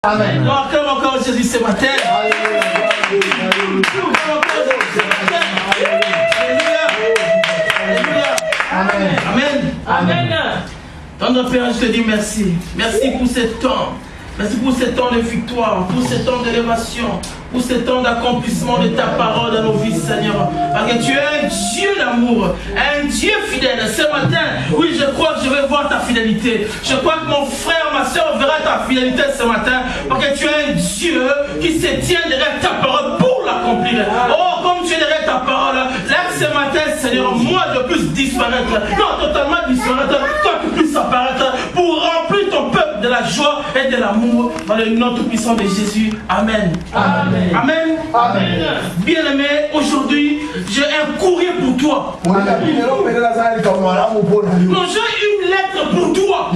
Amen. On acclame encore Jésus ce matin. Amen. Amen. Amen. Tendre Père, je te dis merci. Merci pour ce temps. Merci pour ce temps de victoire, pour ce temps d'élévation, pour ce temps d'accomplissement de ta parole dans nos vies, Seigneur. Parce que tu es un Dieu d'amour, un Dieu fidèle. Ce matin, oui, je crois que je vais voir ta fidélité. Je crois que mon frère, ma soeur verra ta fidélité ce matin. Parce que tu es un Dieu qui se tient derrière ta parole pour l'accomplir. Oh, comme tu es derrière ta parole, là ce matin, Seigneur, moi je puisse disparaître. Non, totalement disparaître. Toi tu puisses apparaître pour remplir ton peuple de la joie et de l'amour. Dans le nom tout puissant de Jésus. Amen. Amen. Amen. Amen. Bien-aimé, aujourd'hui, j'ai un courrier pour toi. Non, j'ai une lettre pour toi.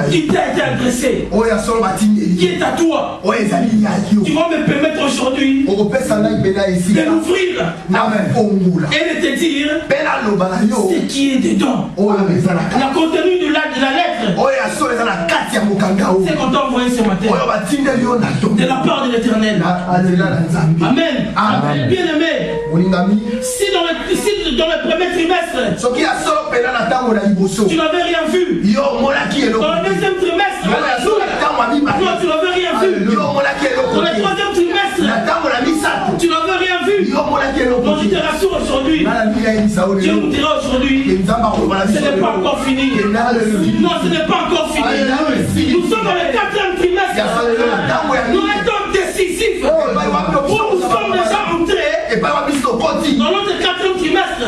Qui t'a été adressée. Qui est à toi. Tu vas me permettre aujourd'hui de l'ouvrir et de te dire ce qui est dedans. Le contenu de la lettre. C'est qu'on t'a envoyé ce matin de la part de l'Éternel. Amen. Amen. Bien aimé, si dans le premier trimestre tu n'avais rien vu, dans le deuxième trimestre tu n'avais rien vu, dans le troisième trimestre tu n'avais rien vu. Donc je te rassure aujourd'hui, Dieu nous dira aujourd'hui, ce n'est pas encore fini. Non, ce n'est pas encore fini. Nous sommes dans le quatrième trimestre. Nous sommes décisifs. Nous sommes déjà entrés dans notre quatrième trimestre.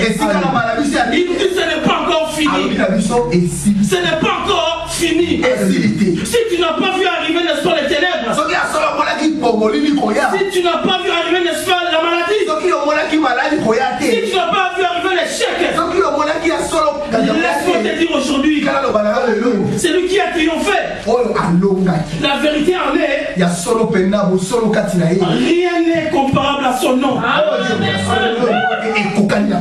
Il nous dit ce n'est pas encore fini. Ce n'est pas encore fini. Si tu n'as pas vu arriver, n'est-ce pas, les ténèbres, si tu n'as pas vu arriver, n'est-ce pas, la maladie, si tu n'as pas vu arriver l'échec, laisse-moi te dire aujourd'hui, c'est lui qui a triomphé. La vérité en est, rien n'est comparable à son nom.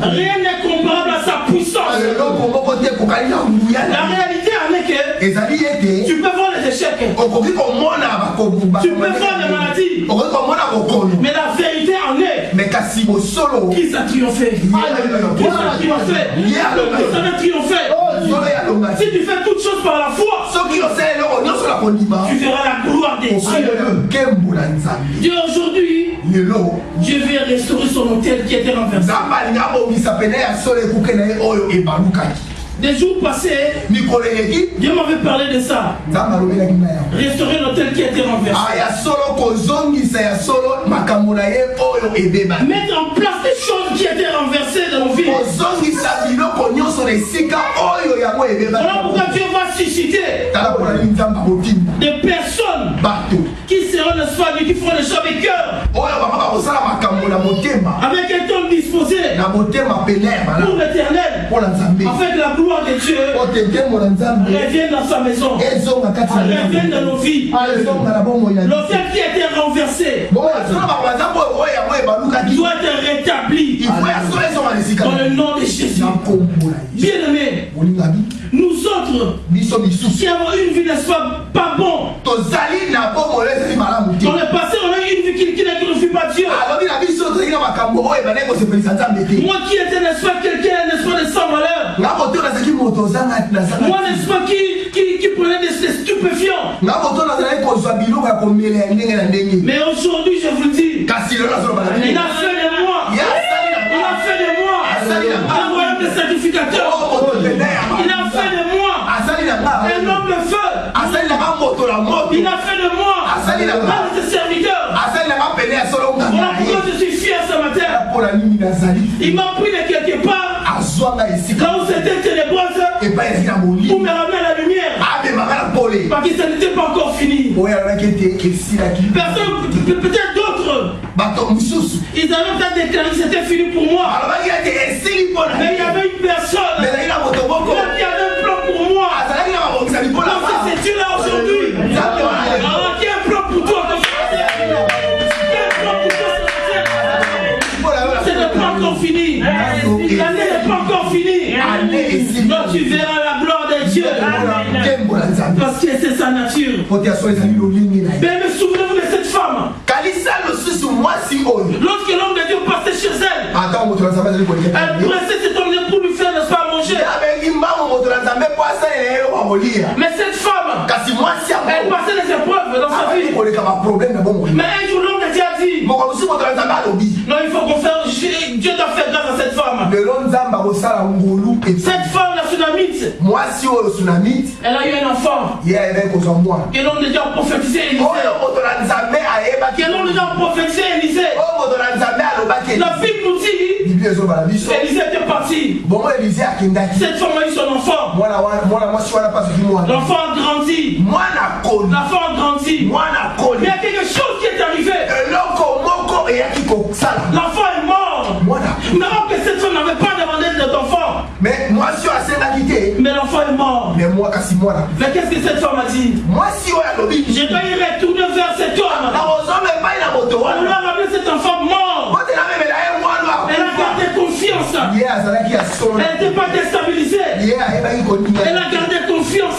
Rien n'est comparable à sa puissance. La réalité en est que tu peux voir les échecs, tu peux voir les maladies, mais la vérité en est qu'il a triomphé. Qu'il a triomphé. Qu'il a triomphé. Si tu fais toutes choses par la foi, tu verras la gloire des dieux. Dieu aujourd'hui, Dieu veut restaurer son autel qui était renversé. Des jours passés, Dieu m'avait parlé de ça. Restaurer l'autel qui a été renversé. Mettre en place des choses qui étaient renversées dans nos vies. Voilà pourquoi Dieu va susciter des personnes qui seront, n'est-ce pas, qui feront les choses avec cœur, avec un ton disposé pour l'éternel, afin que la gloire de Dieu revienne dans sa maison, revienne dans nos vies. L'autel qui a été renversé doit être rétabli dans le nom de Jésus. Bien aimé, nous autres qui avons une vie, n'est-ce pas bon, dans le passé on a eu une vie qui ne glorifie pas Dieu. Moi qui étais, n'est-ce pas, quelqu'un, n'est-ce pas, de sans valeur, moi, n'est-ce pas, qui prenait des stupéfiants, mais aujourd'hui je vous dis, il a fait de moi, il a fait de moi un royaume de sacrificateurs, il a fait de moi un homme de feu, il a fait de moi un de ses serviteurs. Voilà pourquoi je suis fier ce matin. Il m'a pris de quelque part, là où c'était ténébreuse, pour me ramener à la lumière, parce que ça n'était pas encore fini. Personne, peut-être d'autres, ils avaient peut-être déclaré que c'était fini pour moi, mais il y avait une personne qui avait un plan pour moi. Donc c'est Dieu-là aujourd'hui qui a un plan pour toi. Ce n'est pas encore fini. L'année n'est pas encore finie. Donc tu verras la gloire de Dieu. Parce que c'est sa nature. Mais souvenez-vous de cette femme. Lorsque l'homme de Dieu passait chez elle, elle pressait cet homme pour lui faire, n'est-ce pas, manger. Mais cette femme, elle passait des épreuves dans sa vie. Mais un jour l'homme de Dieu a dit, non, il faut qu'on fasse, Dieu t'a fait grâce à cette femme. Cette femme, la Sunamite, elle a eu un enfant. Et l'homme de Dieu a prophétisé Élisée. Que l'homme de Dieu a prophétisé Élisée. La Bible nous dit, Élisée était parti. Cette femme a eu son enfant. L'enfant a grandi. L'enfant a grandi. Mais il y a quelque chose qui est arrivé. L'enfant est mort. Non, que cette femme n'avait pas demandé d'enfant. Mais l'enfant est mort. Mais qu'est-ce que cette femme a dit? Je dois y retourner vers cet homme. On lui a ramené cet enfant mort. Elle a gardé confiance. Elle n'était pas déstabilisée. Elle a gardé confiance.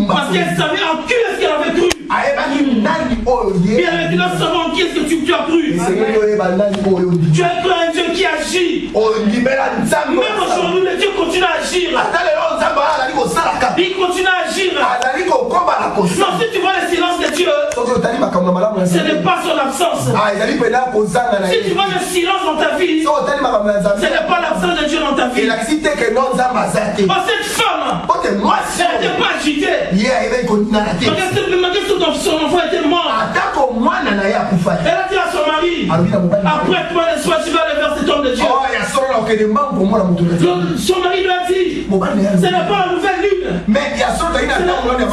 Parce qu'elle savait en qui est-ce qu'elle avait cru. Bien avec nous savons qui est-ce que tu as cru. Tu as cru à un Dieu qui agit. Même aujourd'hui, le Dieu continue à agir. Il continue à agir. Non, si tu vois le silence de Dieu, ce n'est pas son absence. Si tu vois le silence dans ta vie, ce n'est pas l'absence de Dieu dans ta vie. Cette femme, elle n'était pas agitée. Son enfant était mort. Elle a dit à son mari, après toi, tu vas aller vers cet homme de Dieu. Son mari lui a dit, ce n'est pas la nouvelle lune. Ce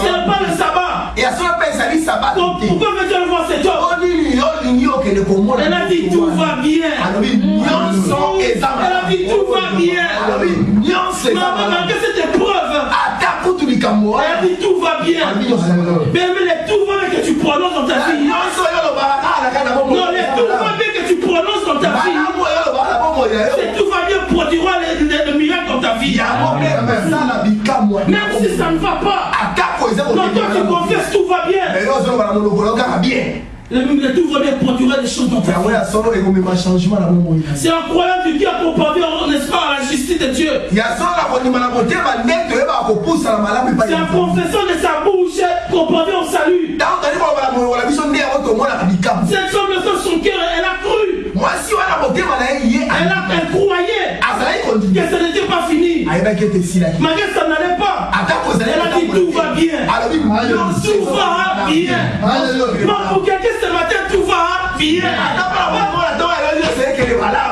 n'est pas le sabbat. Pourquoi veux-tu aller voir cet homme? Elle a dit, tout va bien. Elle a dit, tout va bien. Maman, malgré cette épreuve, elle a dit, tout va bien. Mais les tout va bien que tu prononces dans ta vie. Non, les tout va bien que tu prononces dans ta vie. C'est tout va bien produira le miracle dans ta vie. Même si ça ne va pas, quand toi tu confesses, tout va bien. Le tout va bien produire des choses dans ta vie. C'est en croyant du Dieu qu'on parvient, n'est-ce pas, à la justice de Dieu. C'est en confessant de sa bouche qu'on parvient au salut. Cette femme de son cœur, elle a cru. Elle croyait que ça n'était pas fini. Malgré ça n'allait pas. Elle a dit tout va bien. Tout va bien. Pour quelqu'un ce matin, tout va bien.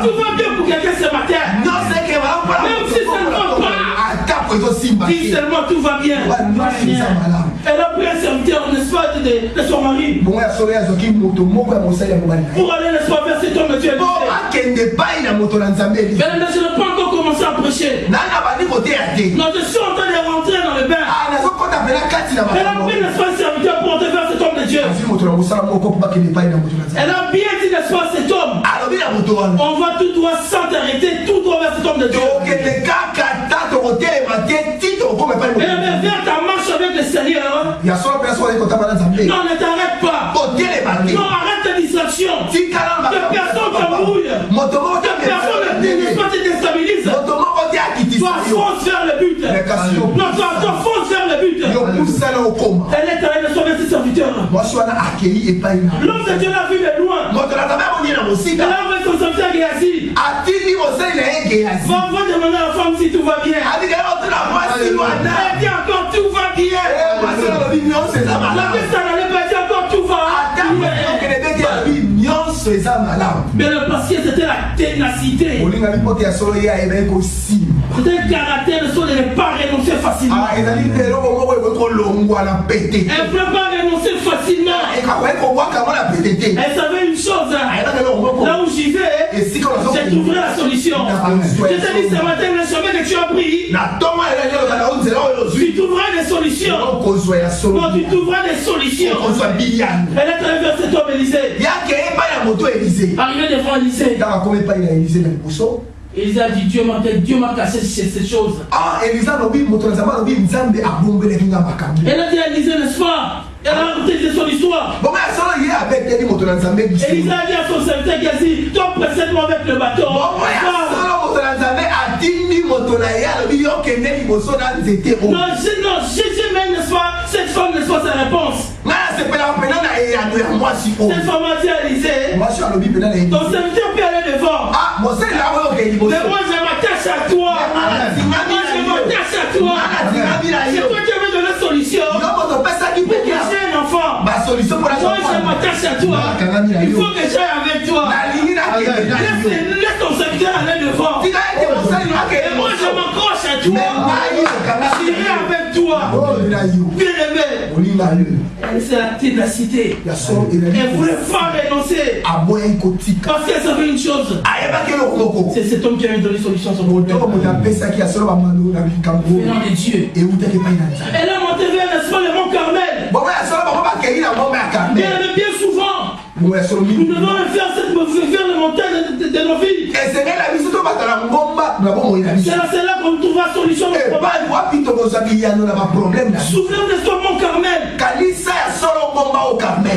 Tout va bien pour quelqu'un ce matin. Même si ça ne va pas. Dis seulement tout va bien. Elle a pris un serviteur, n'est-ce pas, de son mari. Pour aller, n'est-ce pas, vers cet homme de Dieu. Mais je n'ai pas encore commencé à prêcher. Non, je suis en train de rentrer dans le bain. Elle a pris, n'est-ce pas, un serviteur pour entrer vers cet homme de Dieu. Elle a bien dit, n'est-ce pas, cet homme. On va tout droit sans t'arrêter, tout droit vers cet homme de Dieu. Elle avait vers ta marche avec le Seigneur. Non, ne t'arrête pas. Non, arrête ta distraction. Que personne t'embrouille. Que personne ne te déstabilise. Toi, fonce vers le but. Non, toi, fonce vers le but. Elle est allée de sauver ses serviteurs. L'homme de Dieu l'a vu de loin. Elle a envoyé son serviteur Géasi. Va demander à la femme si tout va bien. Elle dit encore tout va bien. La personne n'allait pas dire encore tout va bien. Mais le patient, c'était la ténacité. C'était un caractère de ne pas renoncer facilement. Elle ne peut pas renoncer facilement. Elle savait une chose. Là où j'y vais, j'ai trouvé la solution. Je te dis ce matin, le chemin que tu as pris, tu trouveras des solutions. Non, tu trouveras des solutions. Elle est allée vers cet homme Élisée. Arrivé devant Élisée. Elisa a dit Dieu m'a cassé ces choses. Ah, Elisa n'a elle a dit à Elisa, n'est-ce pas? Elle a raconté son histoire. Elisa a dit à son serviteur Gazi, toi précède-moi avec le bateau. Non, Jésus même, n'est-ce pas? Cette femme, n'est-ce pas, sa réponse? Cette femme a dit à Élisée, ton serviteur peut aller devant. Mais moi je m'attache à toi. Moi je m'attache à toi. C'est toi qui avais donné la solution pour que j'ai un enfant. Moi je m'attache à toi. Il faut que j'aille avec toi. Laisse ton serviteur aller devant. Et moi je m'accroche à toi. J'irai avec toi. Bien aimé. C'est la ténacité. Elle voulait pas renoncer. Parce qu'elle savait une chose. C'est cet homme qui avait donné solution sur mon problème. Venant de Dieu. Elle a monté vers l'espace de Mont Carmel. Bien souvent. Nous devons faire le montagne de nos vies. C'est là qu'on trouvera solution au problème. Souvenez-vous de ce Mont Carmel.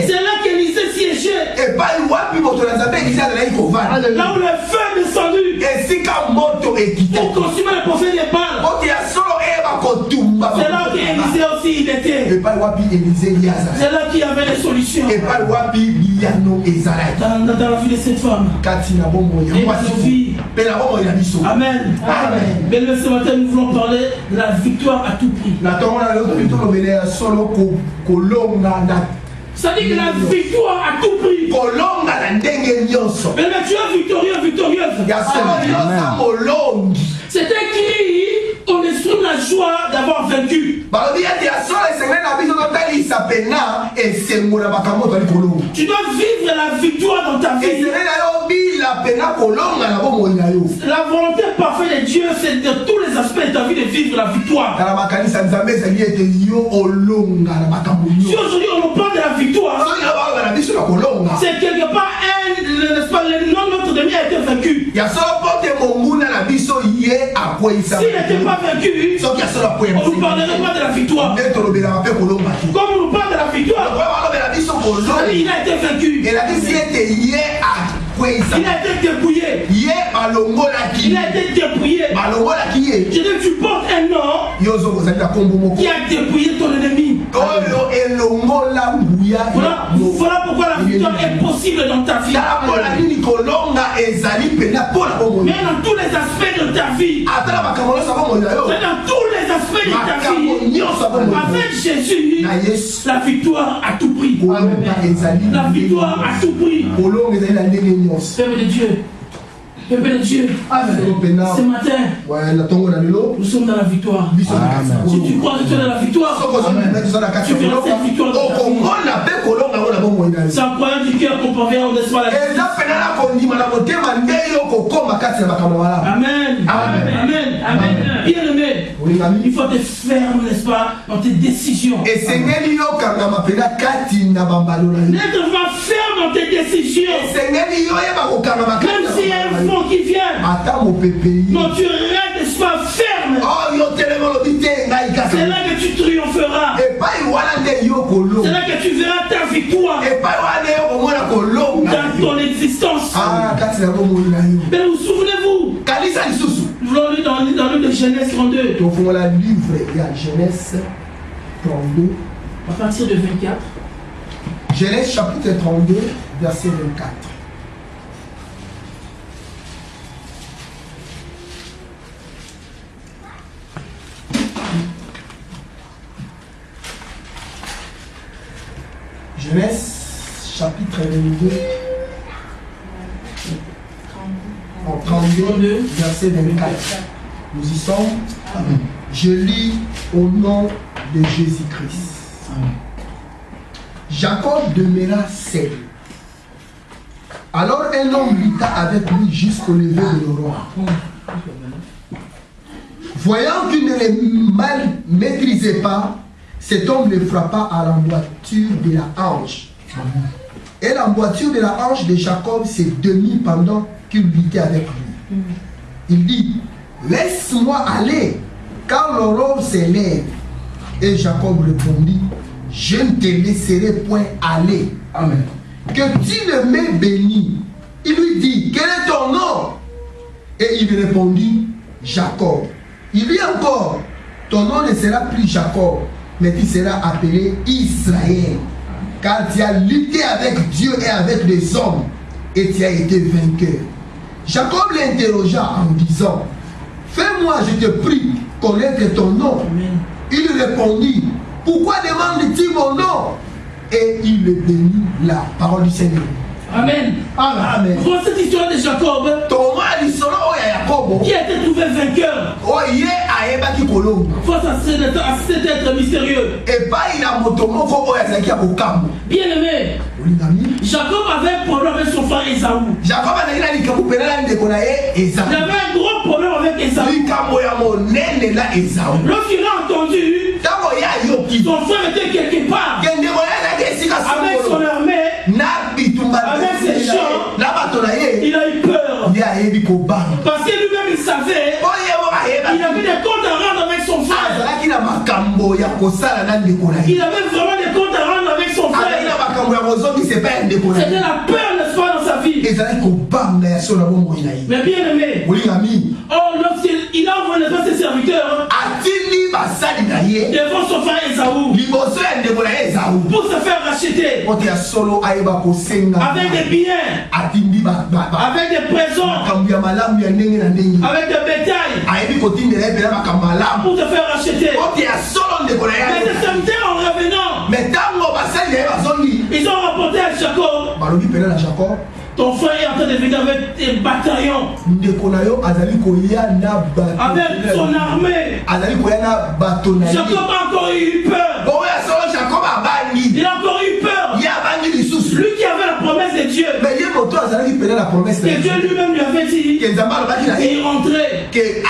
C'est là qu'Élisée siégeait. Là où le feu est descendu pour consumer le prophète des Baals. C'est là qu'Élisée aussi il était. C'est là qu'il y avait les solutions. Dans la vie de cette femme. Et nos vies. Amen. Mais ce matin nous voulons parler de la victoire à tout prix. Ça dit que la victoire à tout prix. Mais tu es victorieux, victorieuse. C'est écrit, on exprime la joie d'avoir vaincu. Tu dois vivre la victoire dans ta vie. La volonté parfaite de Dieu, c'est de tous les aspects de ta vie de vivre la victoire. Si aujourd'hui on nous parle de la victoire, c'est quelque part le nom de notre demi a été vaincu. S'il n'était pas vaincu, on ne nous parlerait pas de la victoire. Comme on nous parle de la victoire, il a été vaincu. Il a été dépouillé. Il a été dépouillé. Je dis que tu portes un nom qui a dépouillé ton ennemi. Voilà pourquoi la victoire est possible dans ta vie. Mais dans tous les aspects de ta vie. C'est dans tous les aspects de ta vie. Avec Jésus, la victoire à tout prix. La victoire à tout prix. Peuple de Dieu. Peuple de Dieu. Ce matin, nous sommes dans la victoire. Si tu crois que tu es dans la victoire, tu verras cette victoire dans ta vie. C'est un croyant du cœur qu'on parvient au espoir. Amen. Amen. Amen. Bien aimé, il faut être ferme, n'est-ce pas, dans tes décisions. Être ferme dans tes décisions. Même s'il y a un fond qui vient, non, tu restes pas ferme. C'est là que tu triompheras. C'est là que tu verras ta victoire dans ton existence. Mais vous souvenez-vous, nous l'avons lu dans le livre de Genèse 32. Genèse 32. À partir de 24. Genèse chapitre 32, verset 24. Genèse chapitre 22, en 32, verset 24. Nous y sommes. Amen. Je lis au nom de Jésus-Christ. Jacob demeura seul. Alors un homme lutta avec lui jusqu'au lever de l'aurore. Voyant qu'il ne les maîtrisait pas, cet homme le frappa à l'emboîture de la hanche. Et l'emboîture de la hanche de Jacob s'est demi pendant qu'il luttait avec lui. Il dit, laisse-moi aller, car l'aurore s'élève. Et Jacob répondit, je ne te laisserai point aller. Amen. Que tu ne m'aies béni. Il lui dit, quel est ton nom? Et il répondit, Jacob. Il dit encore, ton nom ne sera plus Jacob, mais tu seras appelé Israël. Car tu as lutté avec Dieu et avec les hommes, et tu as été vainqueur. Jacob l'interrogea en disant, fais-moi, je te prie, connaître ton nom. Amen. Il répondit, pourquoi demandes-tu mon nom? Et il le bénit, la parole du Seigneur. Amen. Amen. Pour cette histoire de Jacob, qui a été trouvé vainqueur face à cet être mystérieux. Bien aimé, Jacob avait un problème avec son frère Esaü. Il avait un gros problème avec Esaü. Lorsqu'il a entendu son frère était quelque part avec son armée, avec ses chants, il a eu peur. Parce que lui-même il savait il avait des comptes à rendre avec son frère. Il avait vraiment des comptes à rendre avec son frère. C'était la peur, n'est-ce pas, dans sa vie. Mais bien aimé, lorsqu'il a envoyé ses serviteurs devant son frère Esaü pour se faire racheter avec des biens, avec des présents, avec des bétails, pour te faire racheter. Mais ces serviteurs en revenant, ils ont rapporté à Jacob, ton frère est en train de venir avec des bataillons, avec son armée. Jacob a encore eu peur. Il a encore eu peur. Lui qui avait la promesse de Dieu, que Dieu lui-même lui avait dit, il rentrait, il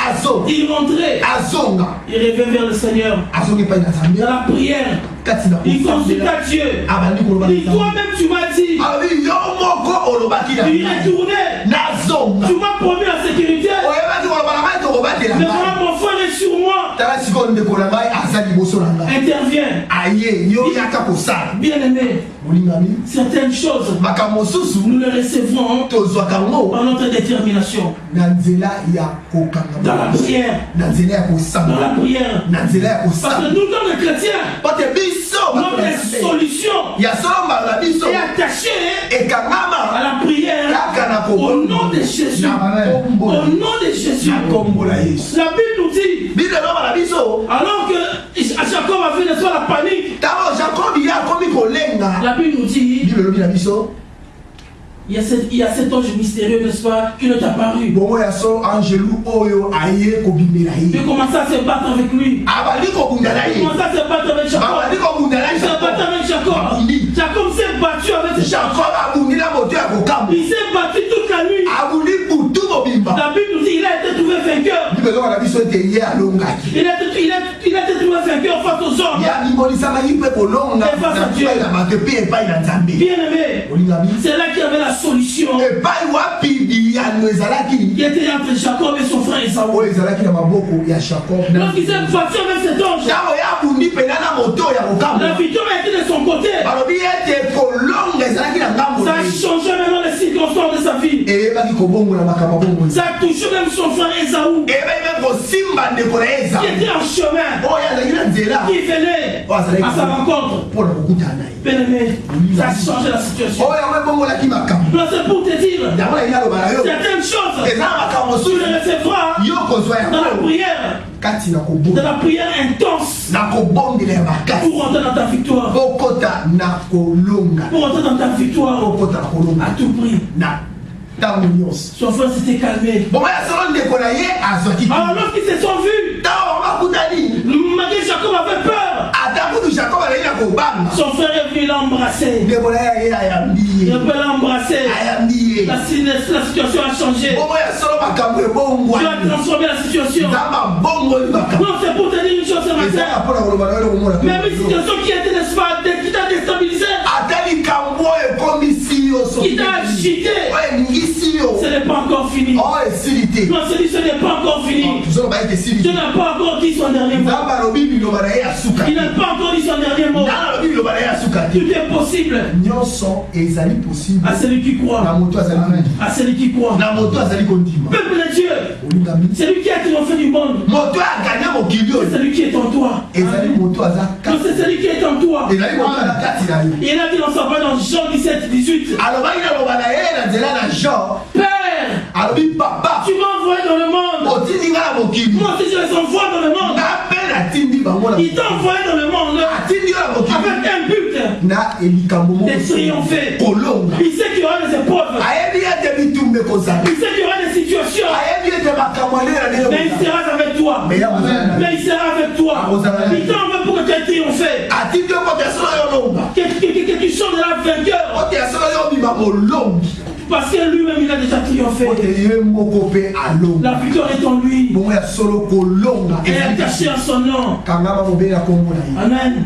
revient vers le Seigneur dans la prière. Il consulta Dieu. Il dit, toi-même tu m'as dit, il est tourné. Tu m'as promis la sécurité. Mais voilà, mon frère est sur moi. Interviens. Bien aimé, certaines choses, nous les recevrons par notre détermination. Dans la prière. Dans la prière. Parce que nous, comme les chrétiens, notre solution est attachée à la prière au nom de Jésus. Au nom de Jésus. La Bible nous dit, alors que Jacob a fait de soi la panique, la Bible nous dit, il y a cet ange mystérieux, n'est-ce pas, qui ne t'a paru. Il commence à se battre avec lui. Il commence à se battre avec Jacob. Il s'est battu avec Jacob. Jacob s'est battu avec Jacob. Il s'est battu toute la nuit. La Bible nous dit qu'il a été trouvé vainqueur. Il a été trouvé vainqueur face aux hommes. Et face à Dieu. Bien aimé, c'est là qu'il y avait la solution qui était entre Jacob et son frère Esaü. Lorsqu'il s'est battu avec cet ange, la victoire a été de son côté. Ça a changé maintenant les circonstances de sa vie. Ça a touché même son frère Esaü, qui était en chemin, qui venait à sa rencontre. Bien-aimé, ça a changé la situation. Non, c'est pour te dire certaines choses, tu les recevras dans la prière. Dans la prière intense, pour rentrer dans ta victoire. Pour rentrer dans ta victoire à tout prix. Son frère s'était calmé. Alors lorsqu'ils se sont vus, malgré Jacob avait peur. Son frère est venu l'embrasser. Il peut l'embrasser. La situation a changé. Tu as transformé la situation. Non, c'est pour te dire une chose ce matin. Même une situation qui était, n'est-ce pas, qui t'a déstabilisé, qui t'a agité, ce n'est pas encore fini. Non, ce n'est pas encore fini. Dieu n'a pas encore dit son dernier mot. Il n'a pas encore dit son dernier mot. Tout est possible. À celui qui croit. À celui qui croit. Peuple de Dieu. C'est lui qui a triomphé du monde. C'est celui qui est en toi. C'est celui qui est en toi. Il a dit dans sa parole dans Jean 17, 18. Père, tu m'as envoyé dans le monde. Moi aussi je les envoie dans le monde. Il t'a envoyé dans le monde avec un but de triompher. Il sait qu'il y aura des épreuves. Il sait qu'il y aura des situations. Mais il sera avec toi. Mais il sera avec toi. Il t'a envoyé pour que tu aies triomphé. Que tu sors de la vainqueur. Parce que lui-même il a déjà triomphé. La victoire est en lui. Et elle est cachée en son nom. Amen. Amen.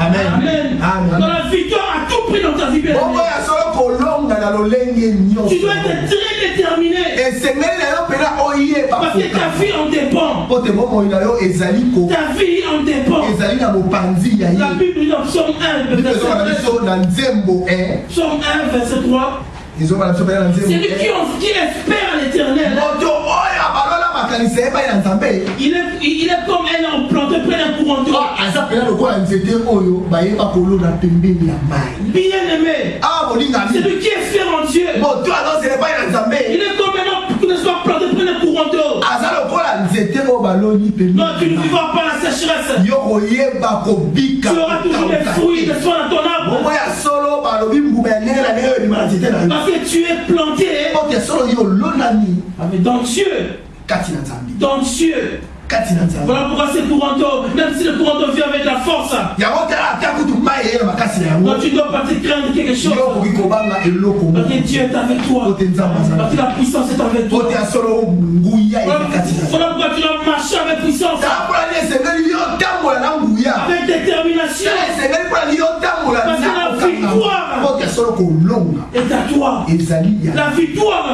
Amen. Amen. Dans la victoire à tout prix dans ta vie. Tu dois être très déterminé. Parce que ta vie en dépend. Ta vie en dépend. La Bible dit dans Psaume 1, verset 3. Psaume 1, verset 3. C'est lui qui espère l'éternel. Il est comme un arbre planté près d'un courant d'eau. Bien aimé. C'est lui qui espère en Dieu. Il est comme un arbre ne soit planté près d'un courant d'eau. Non, tu ne vivras pas la sécheresse. Tu auras toujours des fruits de soin dans ton arbre. Parce que tu es planté dans Dieu. Dans Dieu. Voilà pourquoi c'est courant d'eau, même si le courant d'eau vient avec la force, donc tu ne dois pas te craindre quelque chose. Parce que Dieu est avec toi. Parce que la puissance est avec toi. Voilà pourquoi tu dois marcher avec puissance. Avec détermination. Parce que la victoire est à toi. La victoire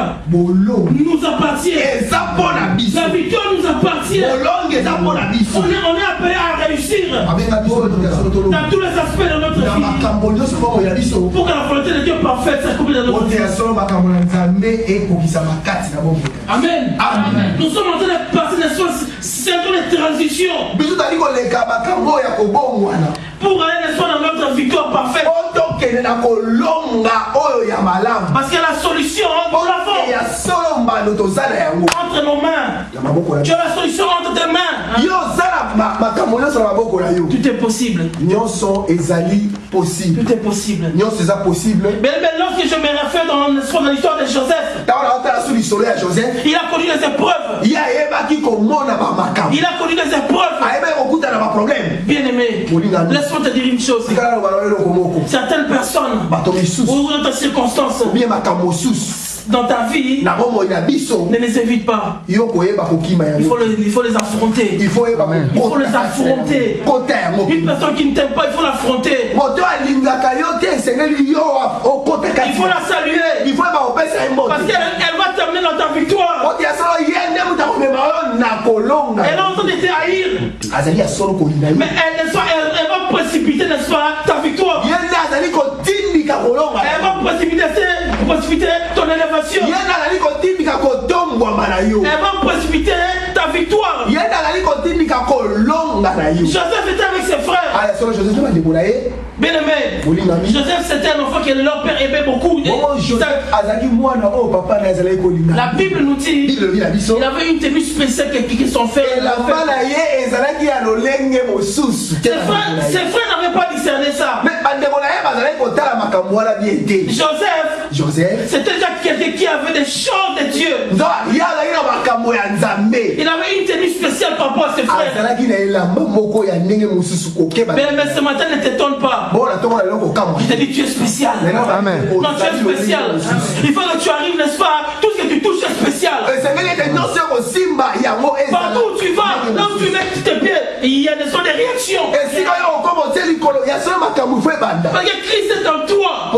nous appartient. La victoire nous appartient. On est appelé à réussir dans tous les aspects de notre vie pour que la volonté de Dieu parfaite s'accomplisse dans notre vie. Amen. Amen. Nous sommes en train de passer des transitions pour aller dans notre victoire parfaite. Parce que la solution entre nos mains. Tu as la solution entre tes mains. Tout est possible. Tout est possible. Mais lorsque je me réfère dans l'histoire de Joseph, il a connu les épreuves. Il a connu les épreuves. Bien aimé, laisse-moi te dire une chose. Certaines personnes, ou dans ta circonstance, dans ta vie, ne les évite pas. Il faut les affronter. Il faut les affronter. Une personne qui ne t'aime pas, il faut l'affronter. Il faut la saluer. Parce qu'elle va t'amener dans ta victoire. Elle a entendu te haïr. Mais elle va précipiter, n'est-ce pas, ta victoire. Elle va précipiter ton élévation. Elle va précipiter ta victoire. Joseph était avec ses frères. Bien aimé, Joseph c'était un enfant que leur père aimait beaucoup. La Bible nous dit il avait une tenue spéciale que son frère avait. Ses frères n'avaient pas discerné ça. Joseph, c'était déjà quelqu'un qui avait des choses de Dieu. Il avait une tenue spéciale par rapport à ses frères. Mais ce matin ne t'étonne pas. Je te dis tu es spécial. Amen. Non, tu es spécial. Il faut que tu arrives, n'est-ce pas? Tout ce que tu touches est spécial. Partout où tu vas, là où tu mets tes pieds, il y a des réactions. Parce que Christ est en toi.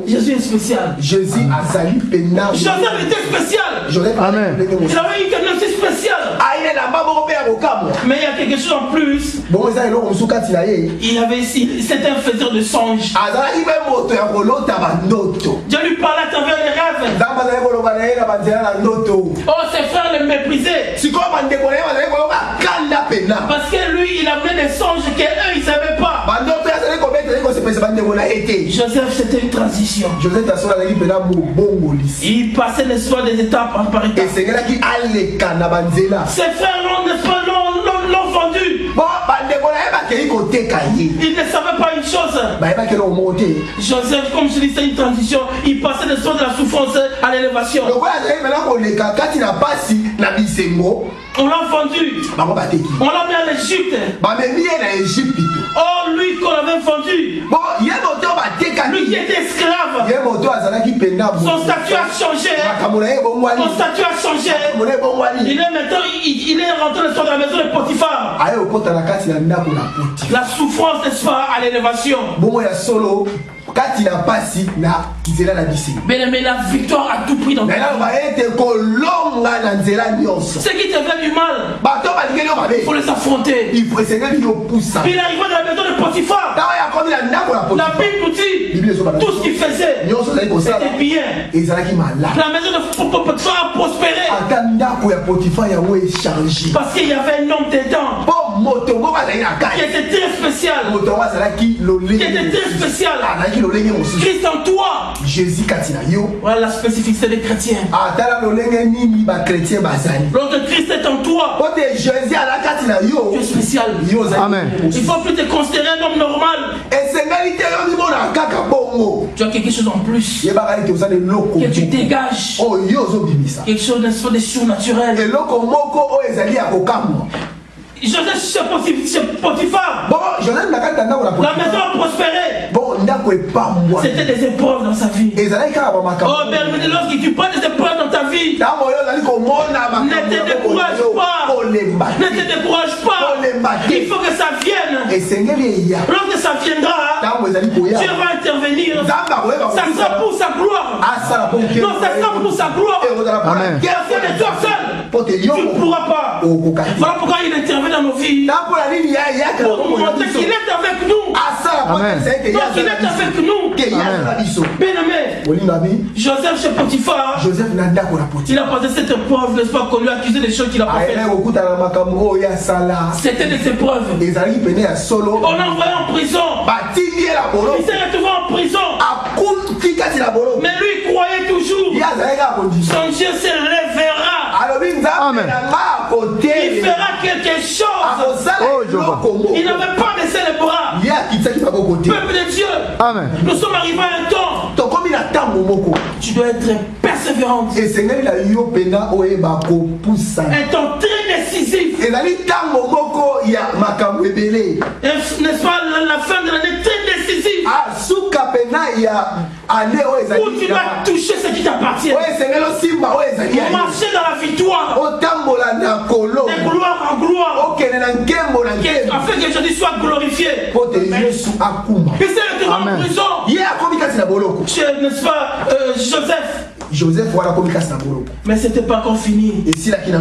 Jésus est spécial. Jésus azali pena. Joseph était spécial. Amen. Il avait une qualité spéciale. Mais il y a quelque chose en plus. C'était un faiseur de songes. Dieu lui parlait à travers les rêves. Oh, ses frères le méprisaient. Parce que lui, il amenait des songes qu'eux, ils ne savaient pas. Joseph, c'était une transition. Il passait l'histoire des étapes par étapes. Ses frères l'ont vendu. Il ne savait pas une chose. Joseph, comme je dis, c'est une transition. Il passait l'histoire de la souffrance à l'élévation. On l'a vendu. On l'a mis en Égypte. Oh, lui qu'on avait vendu. Lui qui était esclave. Son statut a changé. Son statut a changé. Il est maintenant, il est rentré dans la maison de Potiphar. La souffrance, n'est-ce pas, à l'élévation. Mais la victoire a tout pris dans ta vie. Ce qui te fait du mal, il faut les affronter. Il arrive dans la maison de Potiphar. La Bible nous dit tout ce qu'il faisait, c'était bien. La maison de Potiphar a prospéré. Parce qu'il y avait un homme dedans qui était très spécial. Qui était très spécial. Christ en toi. Jésus katina yo. Voilà la spécificité des chrétiens. Lorsque Christ est en toi, tu es spécial. Amen. Il ne faut plus te considérer un homme normal. Tu as quelque chose en plus que tu dégages. Quelque chose de surnaturel. Joseph chez Potiphar. La maison a prospéré. C'était des épreuves dans sa vie. Oh, Père, lorsque tu prends des épreuves dans ta vie, ne te décourage pas. Ne te décourage pas. Il faut que ça vienne. Lorsque ça viendra, Dieu va intervenir. Ça sera pour sa gloire. Non, ça sera pour sa gloire. Amen. Parce que de toi seul, tu ne pourras pas. Voilà pourquoi il intervient dans nos vies. Pour montrer qu'il est avec nous. Amen. Donc il est avec nous. Bien-aimé, Joseph chez Potiphar, il a passé cette épreuve, n'est-ce pas, qu'on lui a accusé des choses qu'il a pas fait. C'était des épreuves. On l'a envoyé en prison. Il s'est retrouvé en prison. Mais lui il croyait toujours. Son Dieu se révérera. Amen. Il fera quelque chose. Il n'avait pas baissé les bras. Peuple de Dieu. Amen. Nous sommes arrivés à un temps. Tu dois être persévérante. Un temps très décisif. N'est-ce pas, la fin de l'année très décisive. Où tu dois toucher ce qui t'appartient. Marcher dans la victoire. De gloire en gloire. Afin que Jésus soit glorifié. Il s'est retrouvé en prison. N'est-ce pas, Joseph. Mais c'était pas encore fini.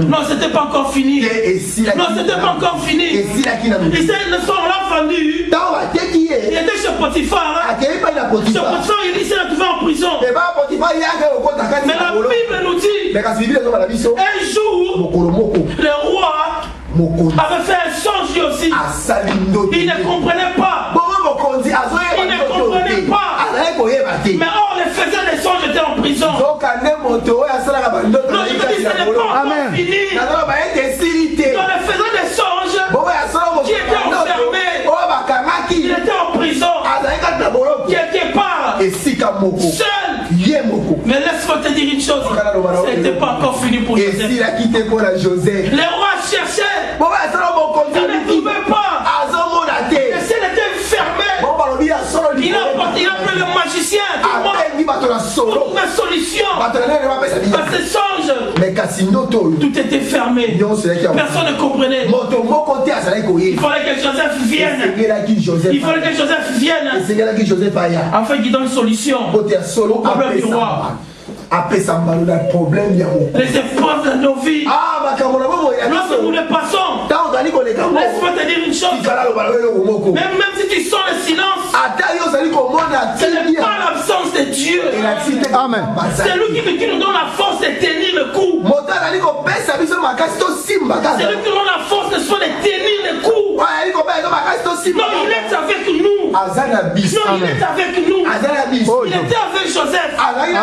Non, c'était pas encore fini. Non, c'était pas encore fini. Il l'a vendu. Il était chez Potiphar. Chez Potiphar, il s'est retrouvé en prison. Mais la Bible nous dit un jour, le roi avait fait un songe lui aussi. Il ne comprenait pas. Il ne comprenait pas. Mais or, les faiseurs des songes étaient en prison. Non, je te dis, ce n'est pas encore fini. Dans les faiseurs des songes qui étaient enfermés, il était en prison. Quelque part, seul. Mais laisse-moi te dire une chose. Ce n'était pas encore fini pour Joseph. Les rois cherchaient. Ils ne trouvaient pas. Le ciel était fermé. Il a appelé le magicien. Tout le monde ma solution. Parce que songe, tout était fermé. Personne ne comprenait. Il fallait que Joseph vienne. Il fallait que Joseph vienne. Afin qu'il donne une solution au problème du roi. Les épreuves de nos vies. Lorsque nous les passons, laisse-moi te dire une chose. Même si tu sens le silence, ce n'est pas l'absence de Dieu. Amen. C'est lui qui nous donne la force de tenir le coup. C'est lui qui nous donne la force de tenir le coup. Non, il est avec nous. Non, il est avec nous. Il était avec Joseph. Amen.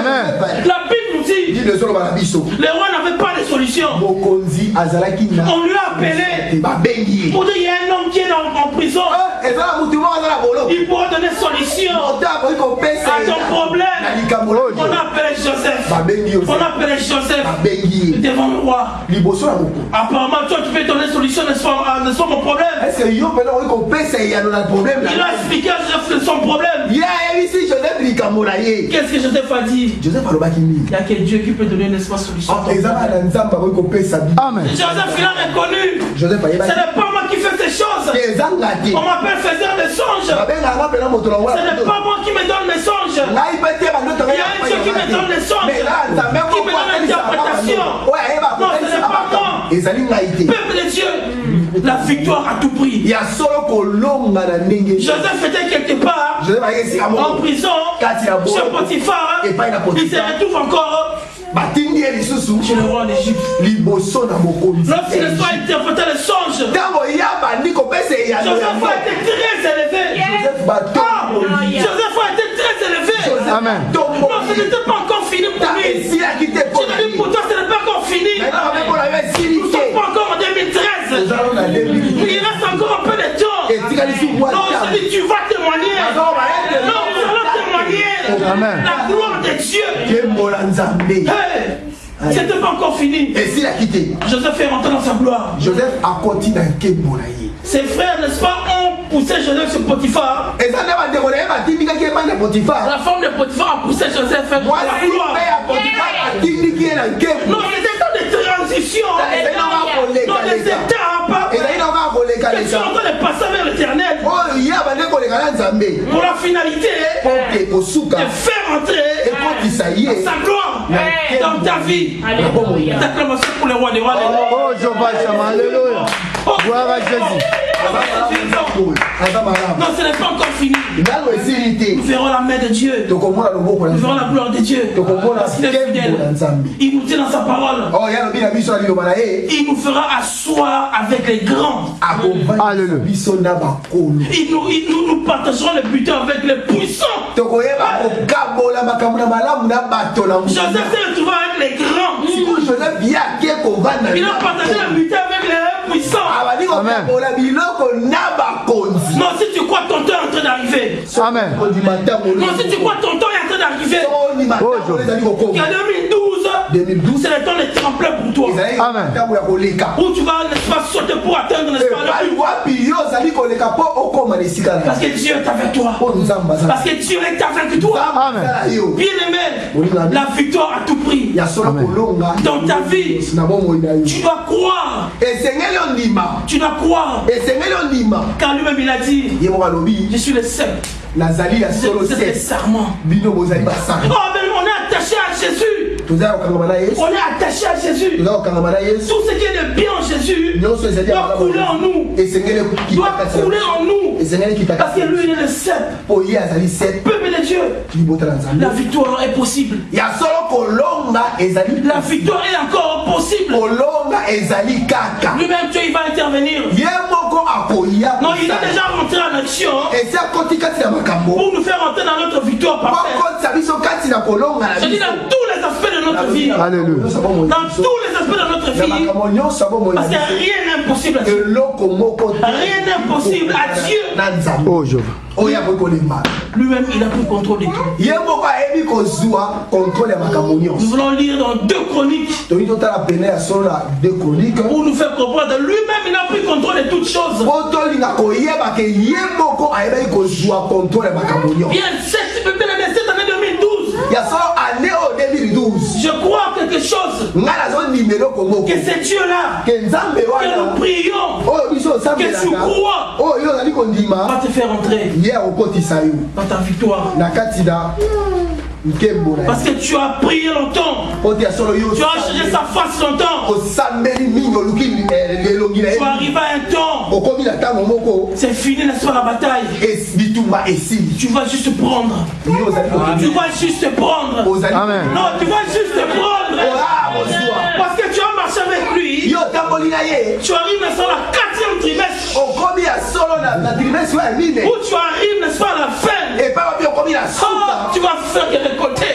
La Bible nous dit, le roi n'avait pas de solution. On lui a appelé pour dire il y a un homme qui est en prison. Il pourra donner solution à ton problème. On a appelé Joseph. On a appelé Joseph devant le roi. Apparemment, toi tu peux donner solution, n'est-ce pas mon problème? Il a expliqué à Joseph que son problème. Qu'est-ce que Joseph a dit? Il n'y a que Dieu qui peut donner une espace solution. Amen. Joseph, il a reconnu. Ce n'est pas moi qui fais ces choses. On m'appelle faiseur de songes. Ce n'est pas moi qui me donne mes songes. Il y a un Dieu qui me donne les songes, qui me donne l'interprétation. Non, ce n'est pas moi. Peuple de Dieu, la victoire à tout prix. Joseph était quelque part en prison chez Potiphar. Il se retrouve encore chez le roi d'Égypte. Lorsqu'il soit interprété le songe, Joseph a été très élevé. Joseph a été très élevé. Amen. Non, ce n'était pas encore fini pour lui. Je te dis pour toi, ce n'est pas encore fini. Nous ne sommes pas encore en 2013. Il reste encore un peu de temps. Non, je dis, tu vas témoigner. Non, nous allons témoigner. Amen. La gloire de Dieu. C'était pas encore fini. Et s'il a quitté, Joseph est rentré dans sa gloire. Joseph a continué à Kembonaï. Ses frères, n'est-ce pas, ont poussé Joseph sur Potiphar. Et ça ne va pas Potiphar. La femme de Potiphar a poussé Joseph vers la gloire. Non, c'était temps de transition. Non, les étapes. Que tu es en train de passer vers l'éternel. Pour la finalité, de faire entrer sa gloire dans ta vie. D'acclamation pour le roi des rois. Oh, Jéhovah, alléluia. Gloire à Jésus. Non, ce n'est pas encore fini. Nous verrons la main de Dieu. Nous verrons la gloire de Dieu. Parce qu'il est fidèle. Il nous tient dans sa parole. Il nous fera asseoir avec les grands. Alléluia. Nous partagerons le butin avec les puissants. Joseph s'est retrouvé avec les grands. Il a partagé le butin avec les puissants. Amen. Non, si tu crois ton temps est en train d'arriver. Amen. Non, si tu crois ton temps est en train d'arriver. En 2012, c'est le temps de tremplin pour toi. Amen. Où tu vas, n'est-ce pas, sauter pour atteindre, n'est-ce pas, parce que Dieu est avec toi. Parce que Dieu est avec toi. Amen. Bien aimé, la victoire à tout prix. Amen. Dans ta vie, tu dois croire. Tu dois croire. Car lui-même il a dit, je suis le seul. C'est le serment. Oh, mais on est attaché à Jésus. On est attaché à Jésus. Tout ce qui est de bien en Jésus doit couler en nous. Doit couler en nous. Parce que lui il est le seul. Peuple de Dieu, la victoire est possible. La victoire est encore possible. Lui-même Dieu il va intervenir. Non, il est déjà rentré en action pour nous faire rentrer dans notre victoire parfaite. Je dis dans tous les aspects de notre vie. Alléluia. Dans tous les aspects de notre vie. Parce que rien n'est impossible à Dieu. Rien n'est impossible à Dieu. Oh, Jéhovah. Lui-même, il a pris contrôle de tout. Nous voulons lire dans 2 Chroniques. Pour nous faire comprendre, lui-même, il a pris contrôle de toutes choses. Bien, cette année 2012, Il y a solo année au 2012. Je crois quelque chose. Que c'est Dieu-là que nous prions, que tu crois, va te faire entrer dans ta victoire. Parce que tu as prié longtemps. Tu as changé sa face longtemps. Tu arrives à un temps. C'est fini, n'est-ce pas, la bataille. Tu vas juste prendre. Tu vas juste prendre. Amen. Non, tu vas juste prendre. Parce que tu as marché avec lui. Tu arrives dans la 4e trimestre. Où tu arrives, n'est-ce pas, à la fin. Tu vas faire que récolter.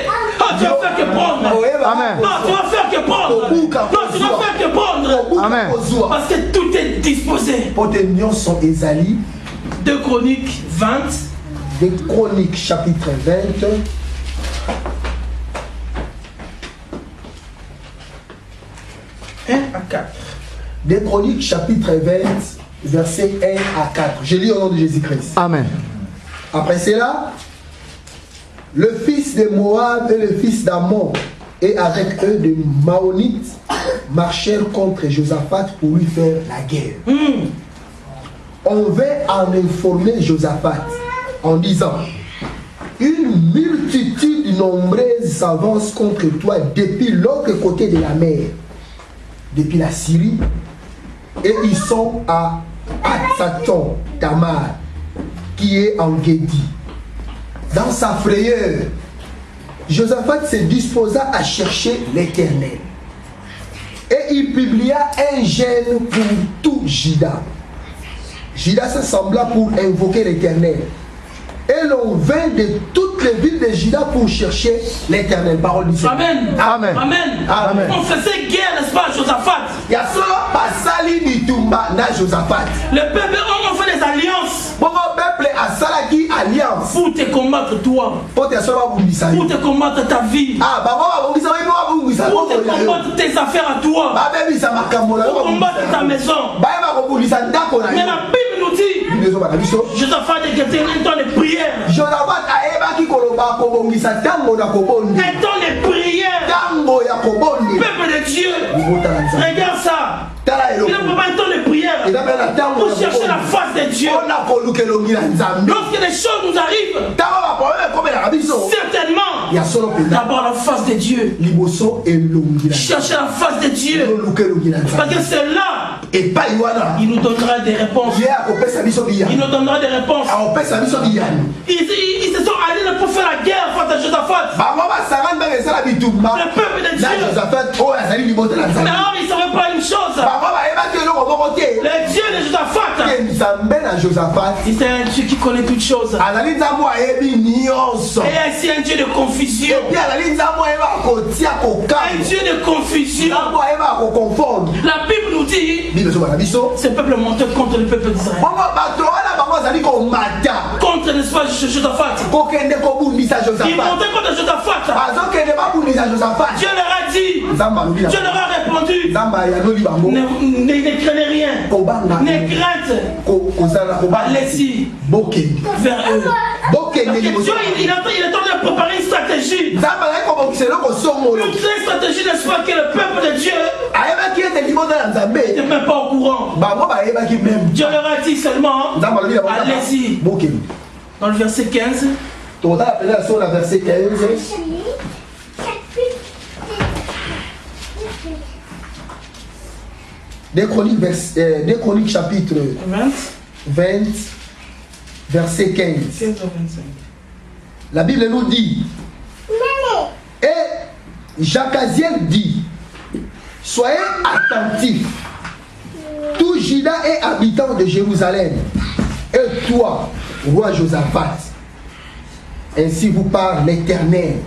Tu vas faire que prendre. Amen. Non, tu vas faire que prendre. Non, tu vas faire que prendre. Amen. Parce que tout est disposé. 2 Chroniques 20. 2 Chroniques chapitre 20. À 4. 2 Chroniques chapitre 20, versets 1 à 4. Je lis au nom de Jésus-Christ. Amen. Après cela, le fils de Moab et le fils d'Ammon et avec eux de Maonites marchèrent contre Josaphat pour lui faire la guerre. On vint en informer Josaphat en disant: une multitude nombreuse s'avance contre toi depuis l'autre côté de la mer, depuis la Syrie, et ils sont à Hatzaton Tamar, qui est en Guédi. Dans sa frayeur, Josaphat se disposa à chercher l'Éternel. Et il publia un gêne pour tout Juda. Juda s'assembla pour invoquer l'Éternel. Et l'on vint de toutes les villes de Juda pour chercher l'Éternel. Parole du Seigneur. Amen. Amen. Amen. Amen. On faisait guerre, n'est-ce pas, Josaphat? Il y a solo Pasali Nitumba na Josaphat. Le peuple, on fait des alliances. Bon, peuple a Salaki alliance. Pour te combattre toi. Pour te combattre ta vie. Pour te combattre tes affaires à toi. Pour combattre ta maison. Mais la Bible nous dit, Josaphat était un temps de prière. Un temps de prière. Peuple de Dieu. Regarde ça. Il n'a pas un temps de prière pour chercher la face de Dieu. Lorsque les choses nous arrivent, certainement, d'abord la face de Dieu. Chercher la face de Dieu. Parce que c'est là, il nous donnera des réponses. Il nous donnera des réponses. Ils se sont allés pour faire la guerre face à Josaphat. Le peuple de Dieu. Mais alors, ils ne savaient pas une chose. Le Dieu de Josaphat, c'est un Dieu qui connaît toutes choses. Et c'est un Dieu de confusion. Un Dieu de confusion. La Bible nous dit, ce peuple montait contre le peuple d'Israël. Contre, n'est-ce pas, Josaphat. Ils montaient contre Josaphat. Dieu leur a dit, Dieu leur a répondu, ne craignez rien, ne crainte, allez-y vers eux. Dieu, il est en train de préparer une stratégie. Une stratégie, n'est-ce pas, que le peuple de Dieu n'était même pas au courant. Dieu leur a dit seulement, allez-y. Dans le verset 15. Verset 15. Des Chroniques chapitre 20, verset 15. La Bible nous dit, et Jacaziel dit, soyez attentifs, tout Juda et habitants de Jérusalem, et toi, roi Josaphat, ainsi vous parle l'Éternel.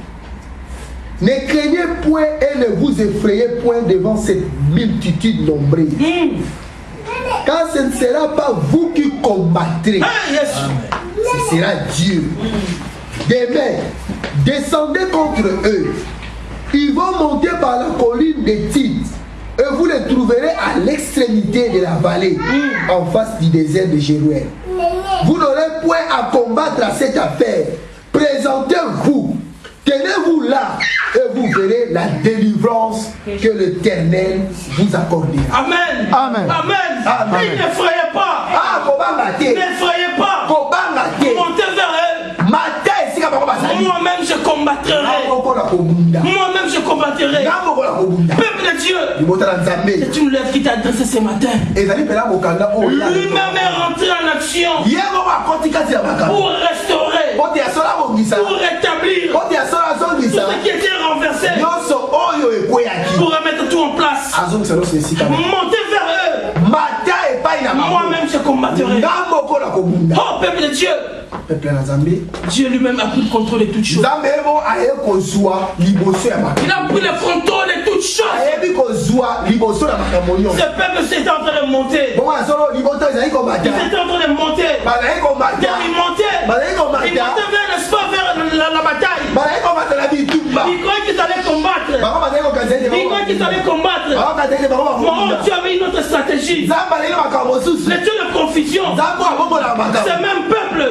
Ne craignez point et ne vous effrayez point devant cette multitude nombreuse. Car ce ne sera pas vous qui combattrez. Ce sera Dieu. Demain, descendez contre eux. Ils vont monter par la colline des Tites. Et vous les trouverez à l'extrémité de la vallée, en face du désert de Jéruel. Vous n'aurez point à combattre à cette affaire. Présentez-vous. Tenez-vous verrez la délivrance que l'Éternel vous accordera. Amen. Amen. Amen. Amen. Et n'effrayez pas. N'effrayez pas. Montez vers eux. Moi-même je combattrai. Moi-même je combattrai. Peuple de Dieu. C'est une lettre qui t'a adressée ce matin. Lui-même est rentré en action pour restaurer, pour rétablir tout ce qui était renversé, pour remettre tout en place. Montez vers eux. Moi-même je combattrai. Oh peuple de Dieu. Dieu lui-même a pris le contrôle de toutes choses. Il a pris le contrôle de toutes choses. Ce peuple s'est en train de monter. Il était en train de monter. Il montait vers la bataille. Il croyait qu'ils allaient combattre. Oh, Dieu avait une autre stratégie. Les dieux de confusion. Ce même peuple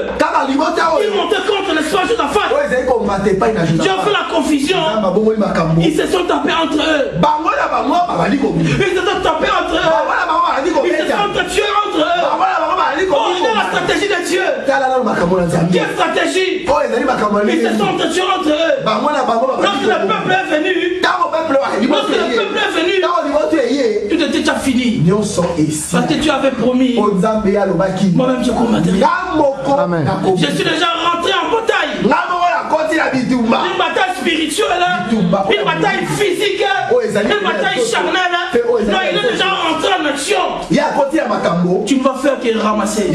qui montait contre l'espoir de la face. Dieu a fait la confusion. Ils se sont tapés entre eux. Ils se sont tapés entre eux. Ils se sont tués entre eux. Oh, c'est la stratégie de Dieu. Quelle stratégie? Ils se sont tués entre eux. Lorsque le peuple est venu, tout était déjà fini. Parce que Dieu avait promis. Moi-même je combattrai. Je suis déjà rentré en bataille. Une bataille spirituelle, une bataille physique, une bataille charnelle. Non, il est déjà rentré en action. Tu ne vas faire que ramasser.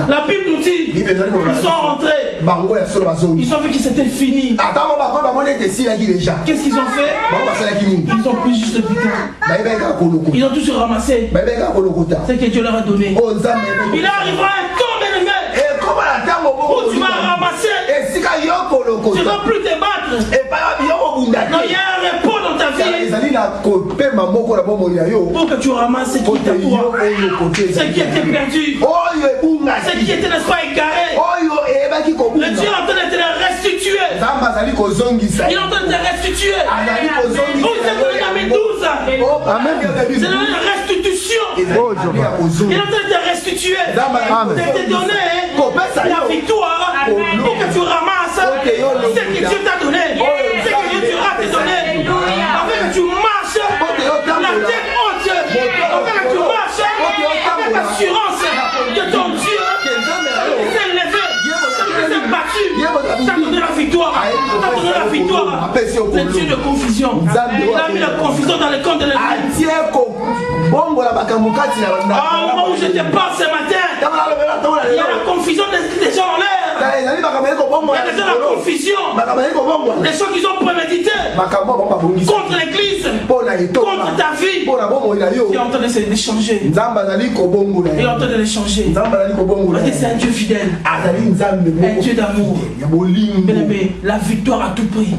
La Bible nous dit, ils sont rentrés. Ils ont vu que c'était fini. Qu'est-ce qu'ils ont fait? Ils ont pris juste le butin. Ils ont tous ramassé. C'est que Dieu leur a donné. Il arrivera un temps, bien-aimé, où tu vas ramasser. Tu ne vas plus te battre. Non, il y a un repos dans ta vie pour que tu ramasses ce qui était toi, ce qui était perdu, ce qui était, n'est-ce pas, égaré. Le Dieu est en train de te le restituer. Il est en train de te restituer. Oh, c'est donné dans 12. C'est donné une restitution. Il est en train de te restituer. C'est te donner la victoire pour que tu ramasses ce que Dieu t'a donné, ce que Dieu a te donné, afin que tu marches la tête haute, afin que tu marches avec l'assurance que ton Dieu s'est levé, s'est battu, t'a donné la victoire, t'a donné la victoire. Le Dieu de confusion, il a mis la confusion dans les comptes de l'ennemi. Au moment où je te parle ce matin, il y a la confusion des gens en l'air. Il y a déjà la confusion. Les choses qu'ils ont préméditées contre l'église, contre ta vie. Il est en train de changer. Il est en train de les changer. Parce que c'est un Dieu fidèle, un Dieu d'amour. Bien-aimé, la victoire à tout prix.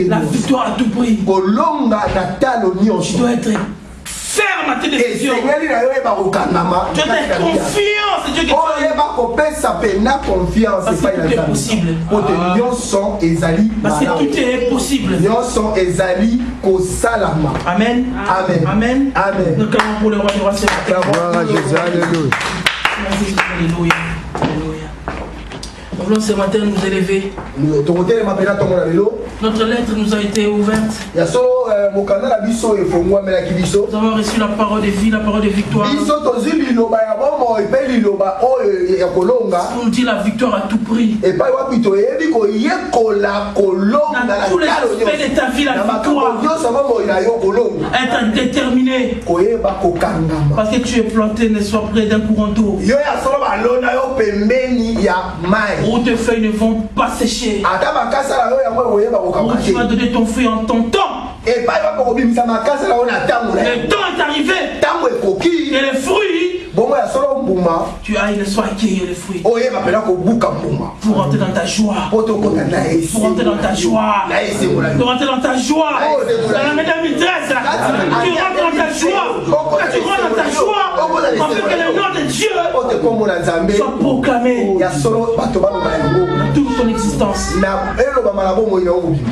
La victoire à tout prix. Tu dois être ferme à tes décisions. Tu dois être confiance. Dieu parce que tout est possible. Parce que tout est possible. Amen. Amen. Amen. Amen. Nous clamons pour le roi du roi. Gloire à Jésus. Alléluia. Alléluia. Alléluia. Nous voulons ce matin nous élever. Notre lettre nous a été ouverte. Nous avons reçu la parole de vie, la parole de victoire. On dit la victoire à tout prix. Dans tous les aspects de ta vie, la victoire. Être déterminé. Parce que tu es planté, ne sois près d'un courant d'eau. Où tes feuilles ne vont pas sécher. Où tu vas donner ton fruit en ton temps. Le temps est arrivé. Et les fruits, tu ailles le soir accueillir les fruits. Pour rentrer dans ta joie. Pour rentrer dans ta joie. Pour rentrer dans ta joie. Dans l'année 2013, tu rentres dans ta joie. Tu rentres dans ta joie. Parce que le nom de Dieu soit proclamé dans toute son existence.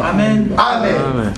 Amen. Amen.